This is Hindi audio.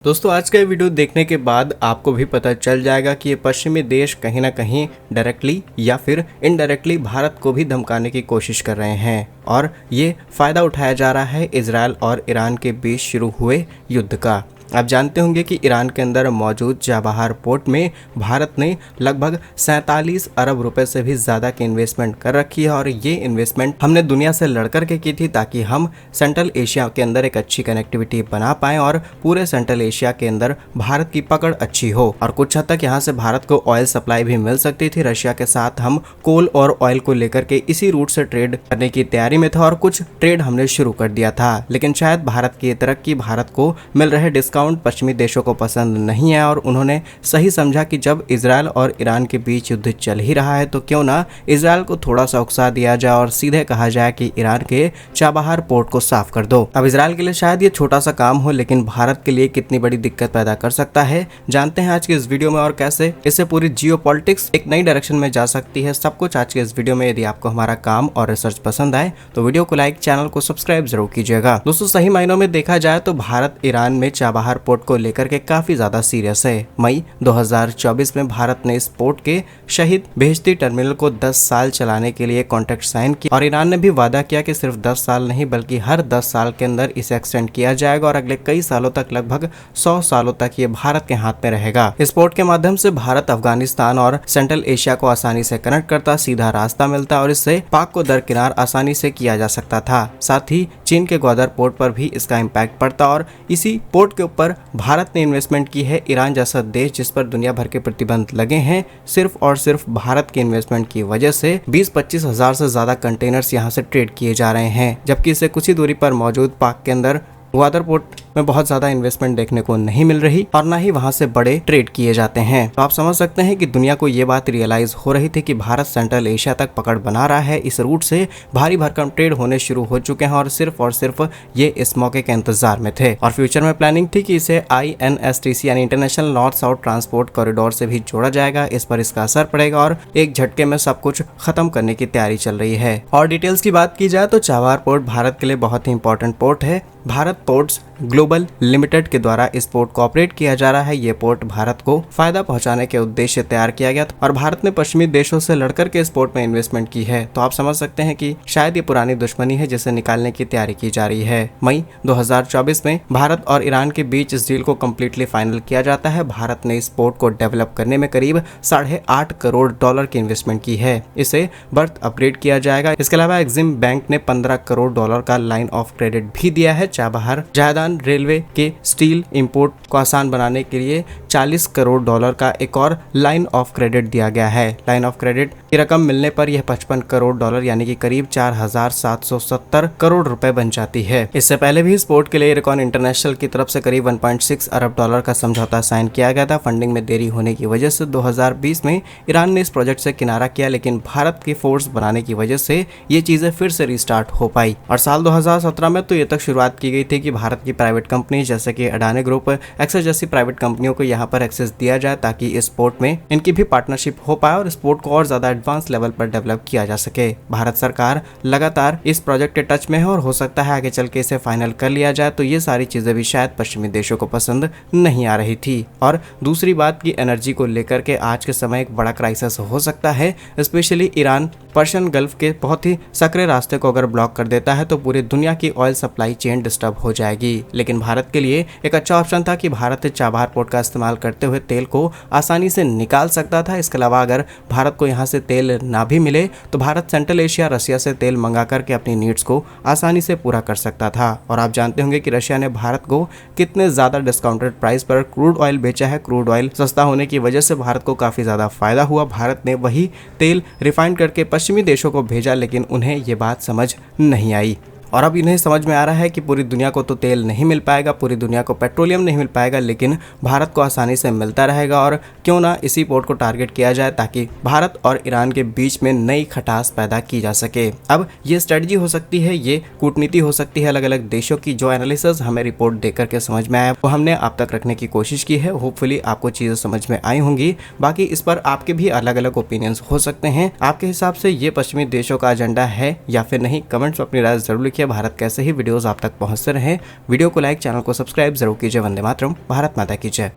दोस्तों आज का ये वीडियो देखने के बाद आपको भी पता चल जाएगा कि ये पश्चिमी देश कहीं ना कहीं डायरेक्टली या फिर इनडायरेक्टली भारत को भी धमकाने की कोशिश कर रहे हैं और ये फ़ायदा उठाया जा रहा है इजरायल और ईरान के बीच शुरू हुए युद्ध का। आप जानते होंगे कि ईरान के अंदर मौजूद चाबहार पोर्ट में भारत ने लगभग 47 अरब रुपए से भी ज़्यादा की इन्वेस्टमेंट कर रखी है और ये इन्वेस्टमेंट हमने दुनिया से लड़कर के की थी ताकि हम सेंट्रल एशिया के अंदर एक अच्छी कनेक्टिविटी बना पाएं और पूरे सेंट्रल एशिया के अंदर भारत की पकड़ अच्छी हो और कुछ हद तक यहाँ से भारत को ऑयल सप्लाई भी मिल सकती थी। रशिया के साथ हम कोल और ऑयल को लेकर के इसी रूट से ट्रेड करने की तैयारी में था और कुछ ट्रेड हमने शुरू कर दिया था, लेकिन शायद भारत की तरक्की, भारत को मिल रहे डिस्काउंट पश्चिमी देशों को पसंद नहीं है और उन्होंने सही समझा कि जब इजरायल और ईरान के बीच युद्ध चल ही रहा है तो क्यों ना इजरायल को थोड़ा सा उकसा दिया जाए और सीधे कहा जाए कि ईरान के चाबहार पोर्ट को साफ कर दो। अब इजरायल के लिए शायद ये छोटा सा काम हो, लेकिन भारत के लिए कितनी बड़ी दिक्कत पैदा कर सकता है जानते हैं आज के इस वीडियो में और कैसे इससे पूरी जियोपॉलिटिक्स एक नई डायरेक्शन में जा सकती है। सब कुछ आज के इस वीडियो में। यदि आपको हमारा काम और रिसर्च पसंद आए तो वीडियो को लाइक, चैनल को सब्सक्राइब जरूर कीजिएगा। दोस्तों सही मायनों में देखा जाए तो भारत ईरान में चाबहार पोर्ट को लेकर के काफी ज्यादा सीरियस है। मई 2024 में भारत ने इस पोर्ट के शहीद बेहेश्ती टर्मिनल को 10 साल चलाने के लिए कॉन्ट्रैक्ट साइन किया और ईरान ने भी वादा किया कि सिर्फ 10 साल नहीं बल्कि हर 10 साल के अंदर इसे एक्सटेंड किया जाएगा और अगले कई सालों तक, लगभग 100 सालों तक ये भारत के हाथ में रहेगा। इस पोर्ट के माध्यम से भारत अफगानिस्तान और सेंट्रल एशिया को आसानी से कनेक्ट करता, सीधा रास्ता मिलता और इससे पाक को दरकिनार आसानी से किया जा सकता था। साथ ही चीन के ग्वादर पोर्ट पर भी इसका इम्पैक्ट पड़ता और इसी पोर्ट के ऊपर भारत ने इन्वेस्टमेंट की है। ईरान जैसा देश जिस पर दुनिया भर के प्रतिबंध लगे हैं, सिर्फ और सिर्फ भारत के इन्वेस्टमेंट की वजह से 20-25 हजार से ज्यादा कंटेनर्स यहां से ट्रेड किए जा रहे हैं, जबकि इससे कुछ ही दूरी पर मौजूद पाक के अंदर ग्वादर पोर्ट में बहुत ज्यादा इन्वेस्टमेंट देखने को नहीं मिल रही और ना ही वहां से बड़े ट्रेड किए जाते हैं। तो आप समझ सकते हैं कि दुनिया को ये बात रियलाइज हो रही थी कि भारत सेंट्रल एशिया तक पकड़ बना रहा है। इस रूट से भारी भरकम ट्रेड होने शुरू हो चुके हैं और सिर्फ ये इस मौके के इंतजार में थे और फ्यूचर में प्लानिंग थी कि इसे INSTC यानी international north south transport corridor से भी जोड़ा जाएगा। इस पर इसका असर पड़ेगा और एक झटके में सब कुछ खत्म करने की तैयारी चल रही है। और डिटेल्स की बात की जाए तो चाबहार पोर्ट भारत के लिए बहुत ही इंपॉर्टेंट पोर्ट है। भारत पोर्ट्स ग्लोबल लिमिटेड के द्वारा इस पोर्ट को ऑपरेट किया जा रहा है। ये पोर्ट भारत को फायदा पहुंचाने के उद्देश्य से तैयार किया गया था और भारत ने पश्चिमी देशों से लड़कर के इस पोर्ट में इन्वेस्टमेंट की है। तो आप समझ सकते हैं कि शायद ये पुरानी दुश्मनी है जिसे निकालने की तैयारी की जा रही है। मई 2024 में भारत और ईरान के बीच इस डील को कम्प्लीटली फाइनल किया जाता है। भारत ने इस पोर्ट को डेवलप करने में करीब $8.5 करोड़ की इन्वेस्टमेंट की है। इसे बर्थ अपग्रेड किया जाएगा। इसके अलावा एक्सिम बैंक ने $15 करोड़ का लाइन ऑफ क्रेडिट भी दिया है। चाबहार जायदान रेलवे के स्टील इंपोर्ट को आसान बनाने के लिए $40 करोड़ का एक और लाइन ऑफ क्रेडिट दिया गया है। लाइन ऑफ क्रेडिट की रकम मिलने पर यह $55 करोड़ यानी कि करीब 4,770 करोड़ रुपए बन जाती है। इससे पहले भी इस पोर्ट के लिए इरकॉन इंटरनेशनल की तरफ से करीब $1.6 अरब का समझौता साइन किया गया था। फंडिंग में देरी होने की वजह से 2020 में ईरान ने इस प्रोजेक्ट से किनारा किया, लेकिन भारत की फोर्स बनाने की वजह से ये चीजें फिर से रिस्टार्ट हो पाई और साल 2017 में तो ये तक शुरुआत की गई थी कि भारत की प्राइवेट कंपनी जैसे कि अडानी ग्रुप, एक्सेस जैसी प्राइवेट कंपनियों को यहाँ पर एक्सेस दिया जाए ताकि इस पोर्ट में इनकी भी पार्टनरशिप हो पाए और इस पोर्ट को और ज्यादा एडवांस लेवल पर डेवलप किया जा सके। भारत सरकार लगातार इस प्रोजेक्ट के टच में है और हो सकता है आगे चल के इसे फाइनल कर लिया जाए। तो ये सारी चीजें भी शायद पश्चिमी देशों को पसंद नहीं आ रही थी। और दूसरी बात की एनर्जी को लेकर के आज के समय एक बड़ा क्राइसिस हो सकता है। स्पेशली ईरान पर्शियन गल्फ के बहुत ही सक्रिय रास्ते को अगर ब्लॉक कर देता है तो पूरी दुनिया की ऑयल सप्लाई चेन डिस्टर्ब हो जाएगी। लेकिन भारत के लिए एक अच्छा ऑप्शन था कि भारत चाबहार पोर्ट का इस्तेमाल करते हुए तेल को आसानी से निकाल सकता था। इसके अलावा अगर भारत को यहाँ से तेल ना भी मिले तो भारत सेंट्रल एशिया, रशिया से तेल मंगा करके अपनी नीड्स को आसानी से पूरा कर सकता था। और आप जानते होंगे कि रशिया ने भारत को कितने ज्यादा डिस्काउंटेड प्राइस पर क्रूड ऑयल बेचा है। क्रूड ऑयल सस्ता होने की वजह से भारत को काफी ज्यादा फायदा हुआ। भारत ने वही तेल रिफाइंड करके पश्चिमी देशों को भेजा, लेकिन उन्हें ये बात समझ नहीं आई और अब इन्हें समझ में आ रहा है कि पूरी दुनिया को तो तेल नहीं मिल पाएगा, पूरी दुनिया को पेट्रोलियम नहीं मिल पाएगा, लेकिन भारत को आसानी से मिलता रहेगा और क्यों ना इसी पोर्ट को टारगेट किया जाए ताकि भारत और ईरान के बीच में नई खटास पैदा की जा सके। अब ये स्ट्रेटजी हो सकती है, ये कूटनीति हो सकती है अलग अलग देशों की। जो एनालिसिस हमें रिपोर्ट देख करके समझ में आया वो हमने आप तक रखने की कोशिश की है। होपफुली आपको चीजें समझ में आई होंगी। बाकी इस पर आपके भी अलग अलग ओपिनियंस हो सकते हैं। आपके हिसाब से ये पश्चिमी देशों का एजेंडा है या फिर नहीं, कमेंट्स में अपनी राय जरूर लिखिए। रखिए भारत के ऐसे ही वीडियोस आप तक पहुंचते रहें। वीडियो को लाइक, चैनल को सब्सक्राइब जरूर कीजिए। वंदे मातरम, भारत माता की जय।